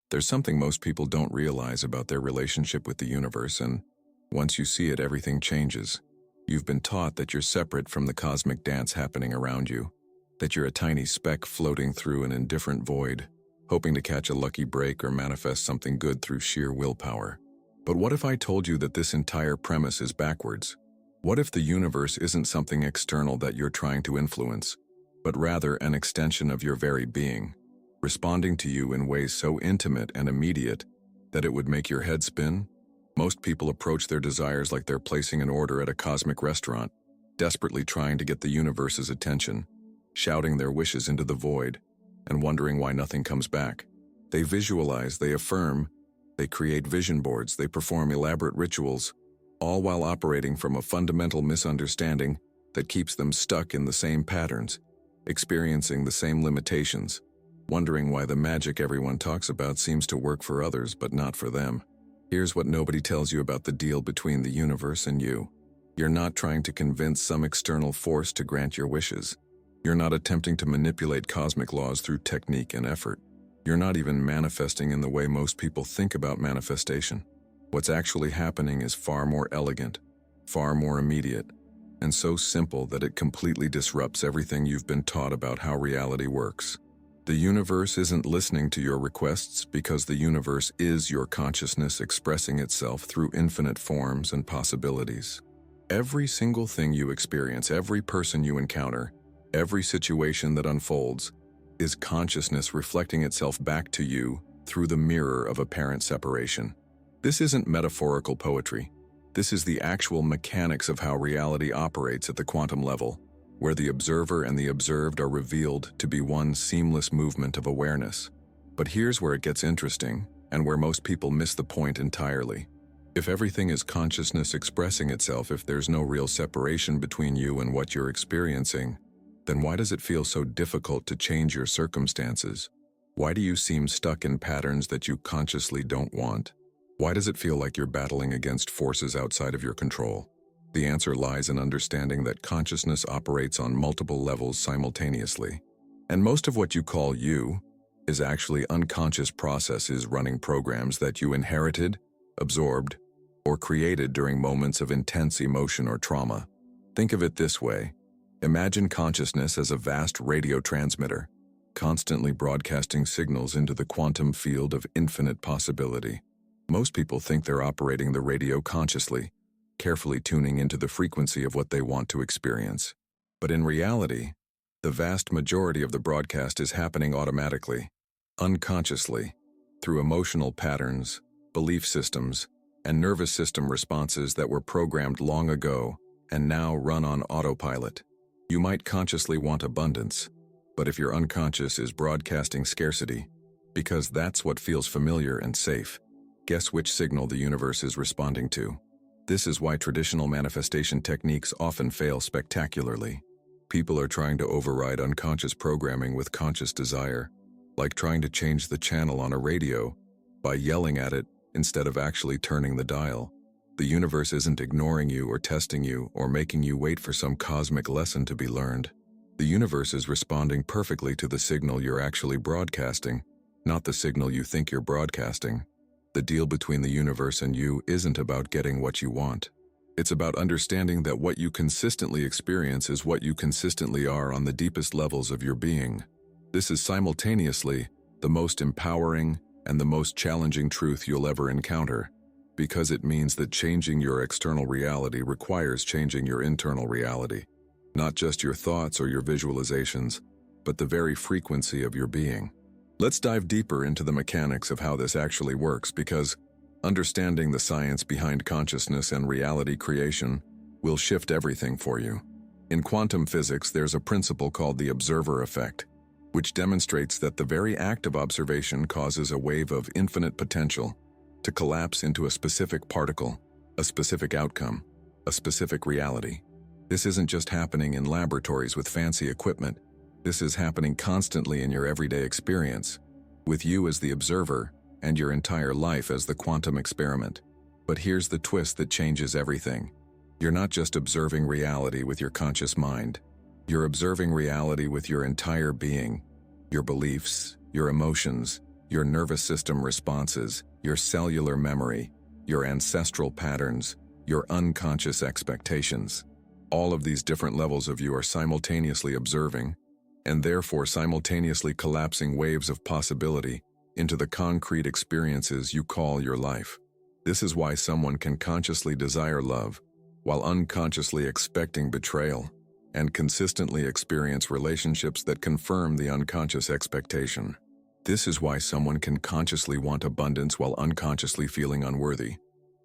There's something most people don't realize about their relationship with the universe, and once you see it, everything changes. You've been taught that you're separate from the cosmic dance happening around you, that you're a tiny speck floating through an indifferent void, hoping to catch a lucky break or manifest something good through sheer willpower. But what if I told you that this entire premise is backwards? What if the universe isn't something external that you're trying to influence, but rather an extension of your very being, responding to you in ways so intimate and immediate that it would make your head spin? Most people approach their desires like they're placing an order at a cosmic restaurant, desperately trying to get the universe's attention, shouting their wishes into the void, and wondering why nothing comes back. They visualize, they affirm, they create vision boards, they perform elaborate rituals, all while operating from a fundamental misunderstanding that keeps them stuck in the same patterns, experiencing the same limitations, wondering why the magic everyone talks about seems to work for others but not for them. Here's what nobody tells you about the deal between the universe and you. You're not trying to convince some external force to grant your wishes. You're not attempting to manipulate cosmic laws through technique and effort. You're not even manifesting in the way most people think about manifestation. What's actually happening is far more elegant, far more immediate, and so simple that it completely disrupts everything you've been taught about how reality works. The universe isn't listening to your requests because the universe is your consciousness expressing itself through infinite forms and possibilities. Every single thing you experience, every person you encounter, every situation that unfolds, is consciousness reflecting itself back to you through the mirror of apparent separation. This isn't metaphorical poetry. This is the actual mechanics of how reality operates at the quantum level, where the observer and the observed are revealed to be one seamless movement of awareness. But here's where it gets interesting, and where most people miss the point entirely. If everything is consciousness expressing itself, if there's no real separation between you and what you're experiencing, then why does it feel so difficult to change your circumstances? Why do you seem stuck in patterns that you consciously don't want? Why does it feel like you're battling against forces outside of your control? The answer lies in understanding that consciousness operates on multiple levels simultaneously. And most of what you call you is actually unconscious processes running programs that you inherited, absorbed, or created during moments of intense emotion or trauma. Think of it this way. Imagine consciousness as a vast radio transmitter, constantly broadcasting signals into the quantum field of infinite possibility. Most people think they're operating the radio consciously, carefully tuning into the frequency of what they want to experience. But in reality, the vast majority of the broadcast is happening automatically, unconsciously, through emotional patterns, belief systems, and nervous system responses that were programmed long ago and now run on autopilot. You might consciously want abundance, but if your unconscious is broadcasting scarcity, because that's what feels familiar and safe, guess which signal the universe is responding to? This is why traditional manifestation techniques often fail spectacularly. People are trying to override unconscious programming with conscious desire, like trying to change the channel on a radio by yelling at it instead of actually turning the dial. The universe isn't ignoring you or testing you or making you wait for some cosmic lesson to be learned. The universe is responding perfectly to the signal you're actually broadcasting, not the signal you think you're broadcasting. The deal between the universe and you isn't about getting what you want. It's about understanding that what you consistently experience is what you consistently are on the deepest levels of your being. This is simultaneously the most empowering and the most challenging truth you'll ever encounter, because it means that changing your external reality requires changing your internal reality, not just your thoughts or your visualizations, but the very frequency of your being. Let's dive deeper into the mechanics of how this actually works, because understanding the science behind consciousness and reality creation will shift everything for you. In quantum physics, there's a principle called the observer effect, which demonstrates that the very act of observation causes a wave of infinite potential to collapse into a specific particle, a specific outcome, a specific reality. This isn't just happening in laboratories with fancy equipment. This is happening constantly in your everyday experience, with you as the observer and your entire life as the quantum experiment. But here's the twist that changes everything. You're not just observing reality with your conscious mind. You're observing reality with your entire being, your beliefs, your emotions, your nervous system responses, your cellular memory, your ancestral patterns, your unconscious expectations. All of these different levels of you are simultaneously observing, and therefore simultaneously collapsing waves of possibility into the concrete experiences you call your life. This is why someone can consciously desire love, while unconsciously expecting betrayal, and consistently experience relationships that confirm the unconscious expectation. This is why someone can consciously want abundance while unconsciously feeling unworthy,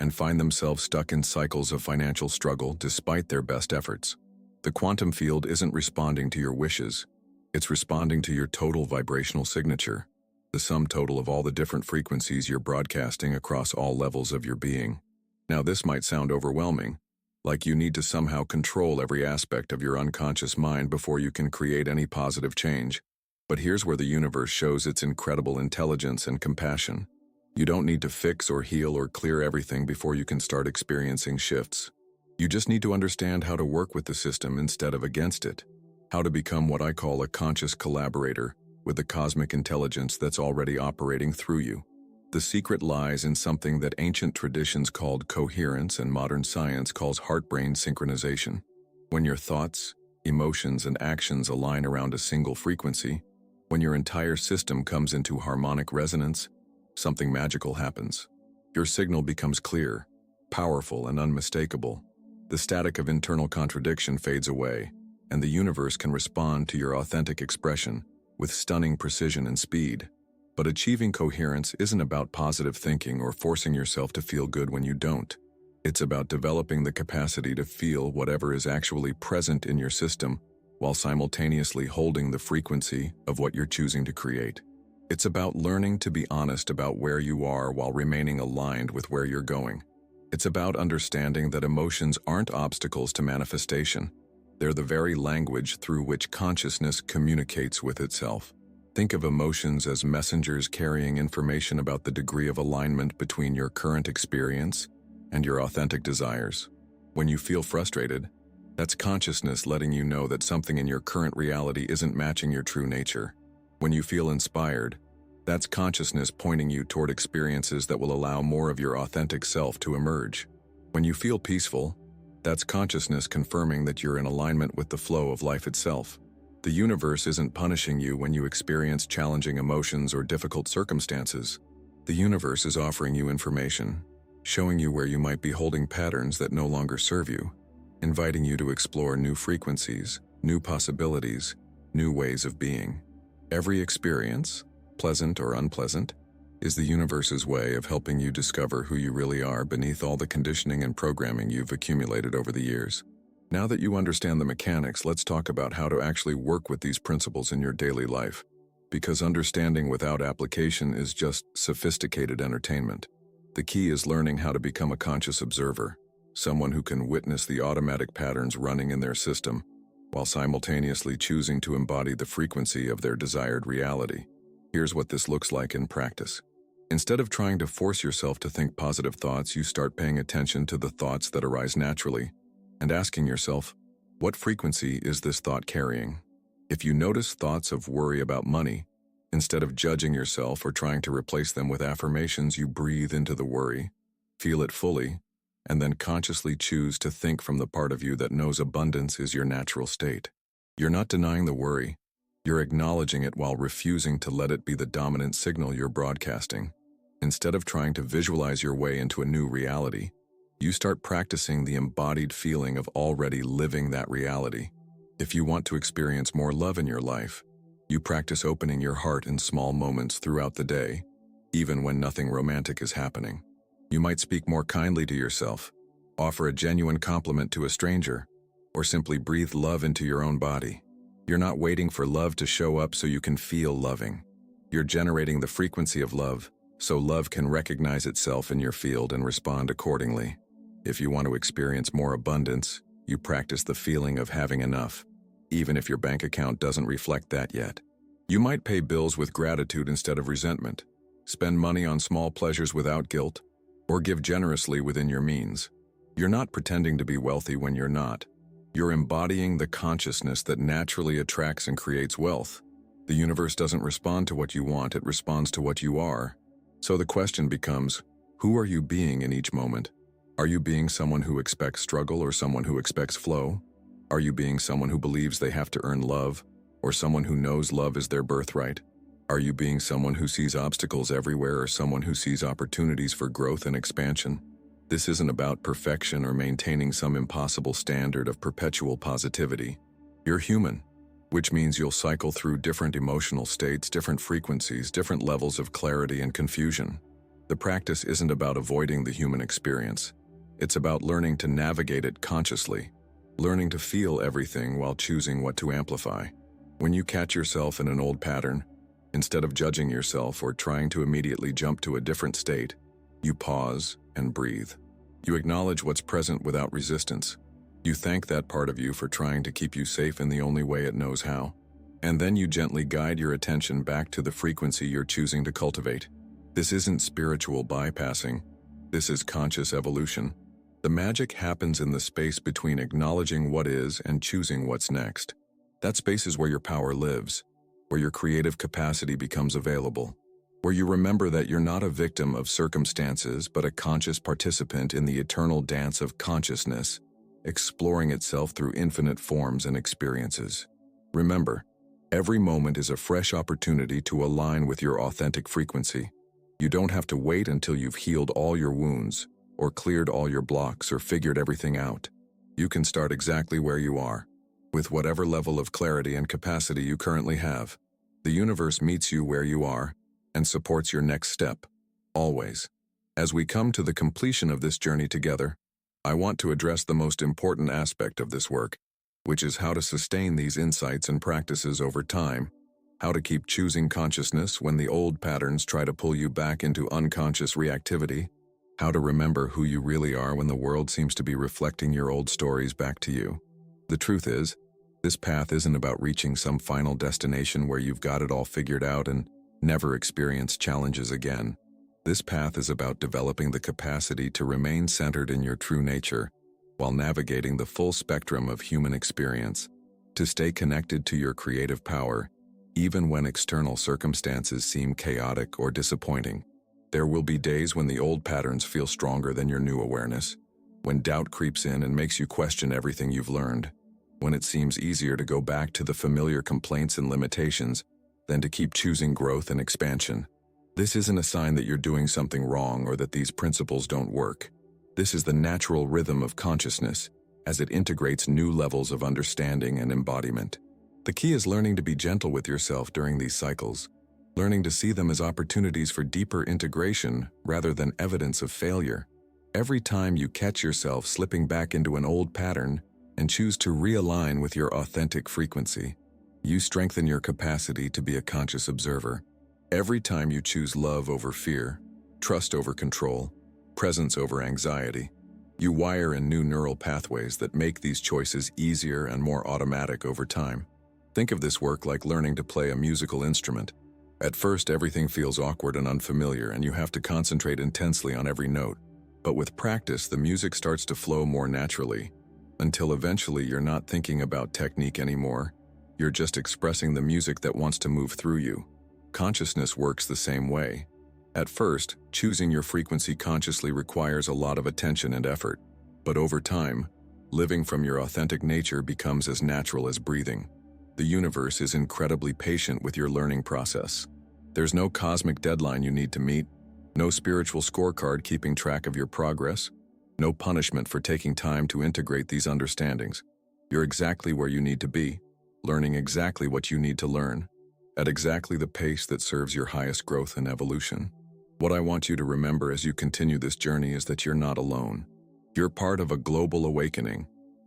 and find themselves stuck in cycles of financial struggle despite their best efforts. The quantum field isn't responding to your wishes, it's responding to your total vibrational signature, the sum total of all the different frequencies you're broadcasting across all levels of your being. Now this might sound overwhelming, like you need to somehow control every aspect of your unconscious mind before you can create any positive change. But here's where the universe shows its incredible intelligence and compassion. You don't need to fix or heal or clear everything before you can start experiencing shifts. You just need to understand how to work with the system instead of against it. How to become what I call a conscious collaborator with the cosmic intelligence that's already operating through you. The secret lies in something that ancient traditions called coherence and modern science calls heart-brain synchronization. When your thoughts, emotions, and actions align around a single frequency, when your entire system comes into harmonic resonance, something magical happens. Your signal becomes clear, powerful, and unmistakable. The static of internal contradiction fades away, and the universe can respond to your authentic expression with stunning precision and speed. But achieving coherence isn't about positive thinking or forcing yourself to feel good when you don't. It's about developing the capacity to feel whatever is actually present in your system while simultaneously holding the frequency of what you're choosing to create. It's about learning to be honest about where you are while remaining aligned with where you're going. It's about understanding that emotions aren't obstacles to manifestation. They're the very language through which consciousness communicates with itself. Think of emotions as messengers carrying information about the degree of alignment between your current experience and your authentic desires. When you feel frustrated, that's consciousness letting you know that something in your current reality isn't matching your true nature. When you feel inspired, that's consciousness pointing you toward experiences that will allow more of your authentic self to emerge. When you feel peaceful, that's consciousness confirming that you're in alignment with the flow of life itself. The universe isn't punishing you when you experience challenging emotions or difficult circumstances. The universe is offering you information, showing you where you might be holding patterns that no longer serve you, inviting you to explore new frequencies, new possibilities, new ways of being. Every experience, pleasant or unpleasant, is the universe's way of helping you discover who you really are beneath all the conditioning and programming you've accumulated over the years. Now that you understand the mechanics, let's talk about how to actually work with these principles in your daily life. Because understanding without application is just sophisticated entertainment. The key is learning how to become a conscious observer, someone who can witness the automatic patterns running in their system, while simultaneously choosing to embody the frequency of their desired reality. Here's what this looks like in practice. Instead of trying to force yourself to think positive thoughts, you start paying attention to the thoughts that arise naturally, and asking yourself, what frequency is this thought carrying? If you notice thoughts of worry about money, instead of judging yourself or trying to replace them with affirmations, you breathe into the worry, feel it fully, and then consciously choose to think from the part of you that knows abundance is your natural state. You're not denying the worry, you're acknowledging it while refusing to let it be the dominant signal you're broadcasting. Instead of trying to visualize your way into a new reality, you start practicing the embodied feeling of already living that reality. If you want to experience more love in your life, you practice opening your heart in small moments throughout the day, even when nothing romantic is happening. You might speak more kindly to yourself, offer a genuine compliment to a stranger, or simply breathe love into your own body. You're not waiting for love to show up so you can feel loving. You're generating the frequency of love, so love can recognize itself in your field and respond accordingly. If you want to experience more abundance, you practice the feeling of having enough, even if your bank account doesn't reflect that yet. You might pay bills with gratitude instead of resentment, spend money on small pleasures without guilt, or give generously within your means. You're not pretending to be wealthy when you're not. You're embodying the consciousness that naturally attracts and creates wealth. The universe doesn't respond to what you want, it responds to what you are. So the question becomes, who are you being in each moment? Are you being someone who expects struggle or someone who expects flow? Are you being someone who believes they have to earn love, or someone who knows love is their birthright? Are you being someone who sees obstacles everywhere or someone who sees opportunities for growth and expansion? This isn't about perfection or maintaining some impossible standard of perpetual positivity. You're human, which means you'll cycle through different emotional states, different frequencies, different levels of clarity and confusion. The practice isn't about avoiding the human experience. It's about learning to navigate it consciously, learning to feel everything while choosing what to amplify. When you catch yourself in an old pattern, instead of judging yourself or trying to immediately jump to a different state, you pause and breathe. You acknowledge what's present without resistance. You thank that part of you for trying to keep you safe in the only way it knows how. And then you gently guide your attention back to the frequency you're choosing to cultivate. This isn't spiritual bypassing. This is conscious evolution. The magic happens in the space between acknowledging what is and choosing what's next. That space is where your power lives, where your creative capacity becomes available, where you remember that you're not a victim of circumstances but a conscious participant in the eternal dance of consciousness, exploring itself through infinite forms and experiences. Remember, every moment is a fresh opportunity to align with your authentic frequency. You don't have to wait until you've healed all your wounds, or cleared all your blocks, or figured everything out. You can start exactly where you are, with whatever level of clarity and capacity you currently have. The universe meets you where you are and supports your next step, always. As we come to the completion of this journey together, I want to address the most important aspect of this work, which is how to sustain these insights and practices over time, how to keep choosing consciousness when the old patterns try to pull you back into unconscious reactivity, how to remember who you really are when the world seems to be reflecting your old stories back to you. The truth is, this path isn't about reaching some final destination where you've got it all figured out and never experience challenges again. This path is about developing the capacity to remain centered in your true nature while navigating the full spectrum of human experience, to stay connected to your creative power, even when external circumstances seem chaotic or disappointing. There will be days when the old patterns feel stronger than your new awareness, when doubt creeps in and makes you question everything you've learned, when it seems easier to go back to the familiar complaints and limitations than to keep choosing growth and expansion. This isn't a sign that you're doing something wrong or that these principles don't work. This is the natural rhythm of consciousness as it integrates new levels of understanding and embodiment. The key is learning to be gentle with yourself during these cycles, learning to see them as opportunities for deeper integration rather than evidence of failure. Every time you catch yourself slipping back into an old pattern and choose to realign with your authentic frequency, you strengthen your capacity to be a conscious observer. Every time you choose love over fear, trust over control, presence over anxiety, you wire in new neural pathways that make these choices easier and more automatic over time. Think of this work like learning to play a musical instrument. At first, everything feels awkward and unfamiliar, and you have to concentrate intensely on every note. But with practice, the music starts to flow more naturally, until eventually you're not thinking about technique anymore. You're just expressing the music that wants to move through you. Consciousness works the same way. At first, choosing your frequency consciously requires a lot of attention and effort. But over time, living from your authentic nature becomes as natural as breathing. The universe is incredibly patient with your learning process. There's no cosmic deadline you need to meet, no spiritual scorecard keeping track of your progress, no punishment for taking time to integrate these understandings. You're exactly where you need to be, learning exactly what you need to learn, at exactly the pace that serves your highest growth and evolution. What I want you to remember as you continue this journey is that you're not alone. You're part of a global awakening,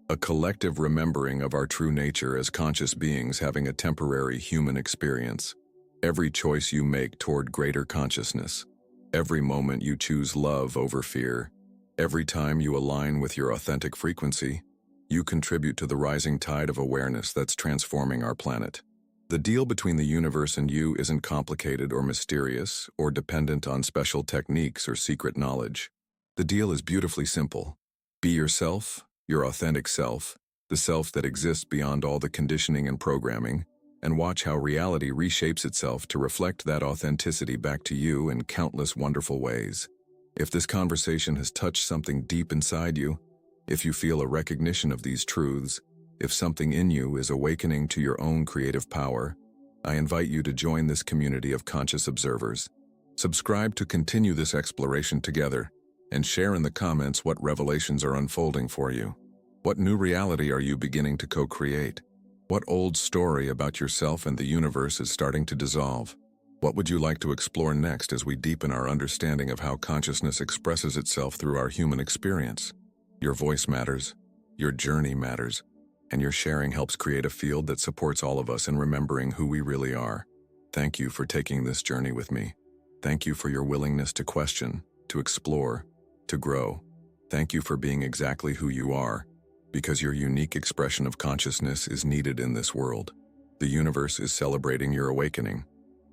a collective remembering of our true nature as conscious beings having a temporary human experience. Every choice you make toward greater consciousness, every moment you choose love over fear, every time you align with your authentic frequency, you contribute to the rising tide of awareness that's transforming our planet. The deal between the universe and you isn't complicated or mysterious or dependent on special techniques or secret knowledge. The deal is beautifully simple. Be yourself, your authentic self, the self that exists beyond all the conditioning and programming, and watch how reality reshapes itself to reflect that authenticity back to you in countless wonderful ways. If this conversation has touched something deep inside you, if you feel a recognition of these truths, if something in you is awakening to your own creative power, I invite you to join this community of conscious observers. Subscribe to continue this exploration together, and share in the comments what revelations are unfolding for you. What new reality are you beginning to co-create? What old story about yourself and the universe is starting to dissolve? What would you like to explore next as we deepen our understanding of how consciousness expresses itself through our human experience? Your voice matters, your journey matters, and your sharing helps create a field that supports all of us in remembering who we really are. Thank you for taking this journey with me. Thank you for your willingness to question, to explore, to grow. Thank you for being exactly who you are, because your unique expression of consciousness is needed in this world. The universe is celebrating your awakening,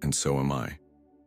and so am I.